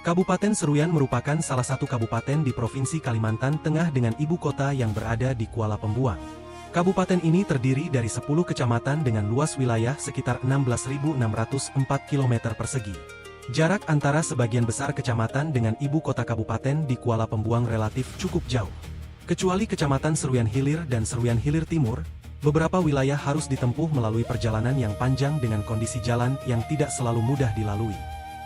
Kabupaten Seruyan merupakan salah satu kabupaten di Provinsi Kalimantan Tengah dengan ibu kota yang berada di Kuala Pembuang. Kabupaten ini terdiri dari 10 kecamatan dengan luas wilayah sekitar 16.604 km persegi. Jarak antara sebagian besar kecamatan dengan ibu kota kabupaten di Kuala Pembuang relatif cukup jauh. Kecuali Kecamatan Seruyan Hilir dan Seruyan Hilir Timur, beberapa wilayah harus ditempuh melalui perjalanan yang panjang dengan kondisi jalan yang tidak selalu mudah dilalui.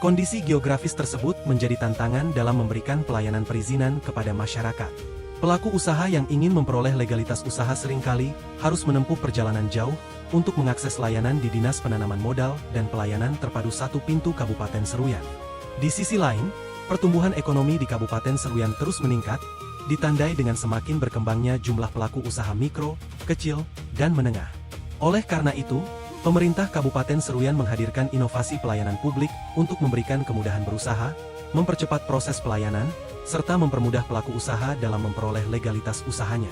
Kondisi geografis tersebut menjadi tantangan dalam memberikan pelayanan perizinan kepada masyarakat. Pelaku usaha yang ingin memperoleh legalitas usaha seringkali harus menempuh perjalanan jauh untuk mengakses layanan di Dinas Penanaman Modal dan Pelayanan Terpadu Satu Pintu Kabupaten Seruyan. Di sisi lain, pertumbuhan ekonomi di Kabupaten Seruyan terus meningkat, ditandai dengan semakin berkembangnya jumlah pelaku usaha mikro, kecil, dan menengah. Oleh karena itu, pemerintah Kabupaten Seruyan menghadirkan inovasi pelayanan publik untuk memberikan kemudahan berusaha, mempercepat proses pelayanan, serta mempermudah pelaku usaha dalam memperoleh legalitas usahanya.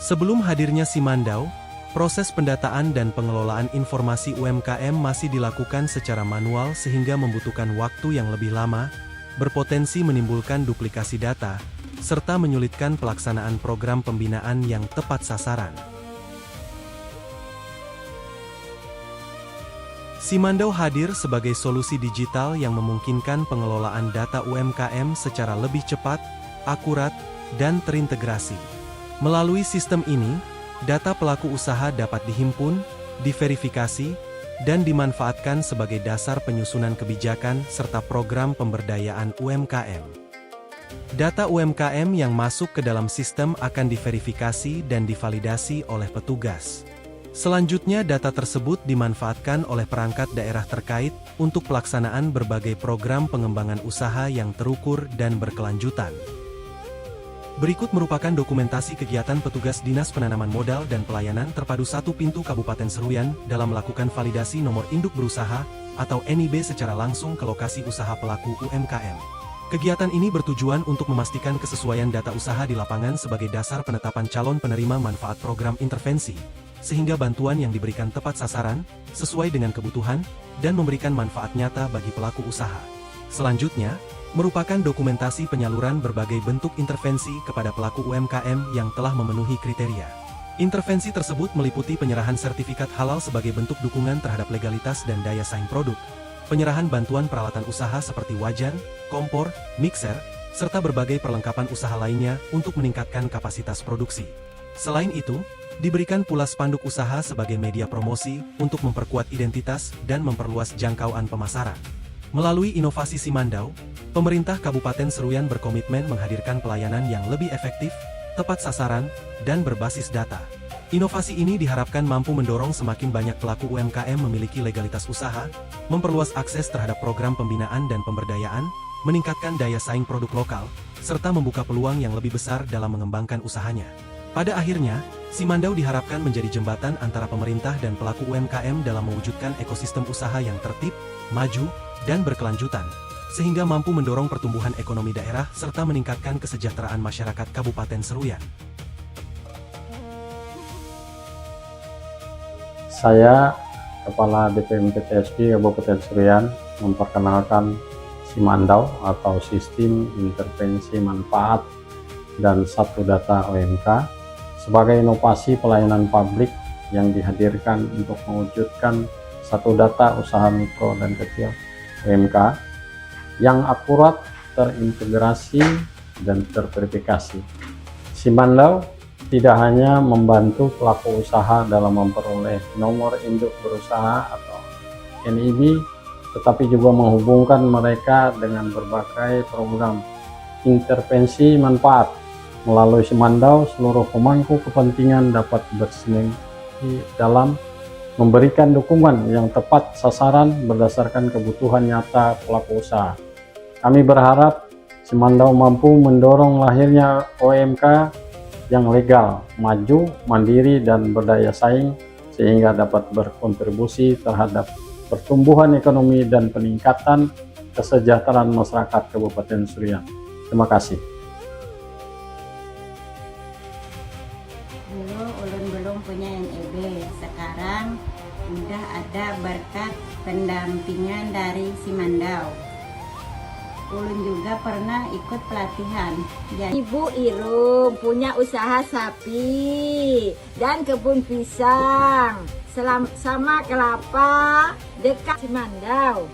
Sebelum hadirnya Simandau, proses pendataan dan pengelolaan informasi UMKM masih dilakukan secara manual sehingga membutuhkan waktu yang lebih lama, berpotensi menimbulkan duplikasi data, serta menyulitkan pelaksanaan program pembinaan yang tepat sasaran. Simandau hadir sebagai solusi digital yang memungkinkan pengelolaan data UMKM secara lebih cepat, akurat, dan terintegrasi. Melalui sistem ini, data pelaku usaha dapat dihimpun, diverifikasi, dan dimanfaatkan sebagai dasar penyusunan kebijakan serta program pemberdayaan UMKM. Data UMKM yang masuk ke dalam sistem akan diverifikasi dan divalidasi oleh petugas. Selanjutnya data tersebut dimanfaatkan oleh perangkat daerah terkait untuk pelaksanaan berbagai program pengembangan usaha yang terukur dan berkelanjutan. Berikut merupakan dokumentasi kegiatan petugas Dinas Penanaman Modal dan Pelayanan Terpadu Satu Pintu Kabupaten Seruyan dalam melakukan validasi nomor induk berusaha atau NIB secara langsung ke lokasi usaha pelaku UMKM. Kegiatan ini bertujuan untuk memastikan kesesuaian data usaha di lapangan sebagai dasar penetapan calon penerima manfaat program intervensi, sehingga bantuan yang diberikan tepat sasaran, sesuai dengan kebutuhan, dan memberikan manfaat nyata bagi pelaku usaha. Selanjutnya, merupakan dokumentasi penyaluran berbagai bentuk intervensi kepada pelaku UMKM yang telah memenuhi kriteria. Intervensi tersebut meliputi penyerahan sertifikat halal sebagai bentuk dukungan terhadap legalitas dan daya saing produk, penyerahan bantuan peralatan usaha seperti wajan, kompor, mixer, serta berbagai perlengkapan usaha lainnya untuk meningkatkan kapasitas produksi. Selain itu, diberikan pula spanduk usaha sebagai media promosi untuk memperkuat identitas dan memperluas jangkauan pemasaran. Melalui inovasi Simandau, pemerintah Kabupaten Seruyan berkomitmen menghadirkan pelayanan yang lebih efektif, tepat sasaran, dan berbasis data. Inovasi ini diharapkan mampu mendorong semakin banyak pelaku UMKM memiliki legalitas usaha, memperluas akses terhadap program pembinaan dan pemberdayaan, meningkatkan daya saing produk lokal, serta membuka peluang yang lebih besar dalam mengembangkan usahanya. Pada akhirnya, Simandau diharapkan menjadi jembatan antara pemerintah dan pelaku UMKM dalam mewujudkan ekosistem usaha yang tertib, maju, dan berkelanjutan, sehingga mampu mendorong pertumbuhan ekonomi daerah serta meningkatkan kesejahteraan masyarakat Kabupaten Seruyan. Saya, Kepala DPMPTSD Kabupaten Seruyan, memperkenalkan Simandau atau Sistem Intervensi Manfaat dan Satu Data OMK sebagai inovasi pelayanan publik yang dihadirkan untuk mewujudkan satu data usaha mikro dan kecil UMK yang akurat, terintegrasi, dan terverifikasi. Simandau tidak hanya membantu pelaku usaha dalam memperoleh nomor induk berusaha atau NIB, tetapi juga menghubungkan mereka dengan berbagai program intervensi manfaat. Melalui Simandau, seluruh pemangku kepentingan dapat bersinergi dalam memberikan dukungan yang tepat sasaran berdasarkan kebutuhan nyata pelaku usaha. Kami berharap Simandau mampu mendorong lahirnya OMK yang legal, maju, mandiri, dan berdaya saing sehingga dapat berkontribusi terhadap pertumbuhan ekonomi dan peningkatan kesejahteraan masyarakat Kabupaten Seruyan. Terima kasih. Dulu ulun belum punya NIB, sekarang udah ada berkat pendampingan dari Simandau. Ulun juga pernah ikut pelatihan. Jadi, Ibu Irum punya usaha sapi dan kebun pisang sama kelapa dekat Simandau.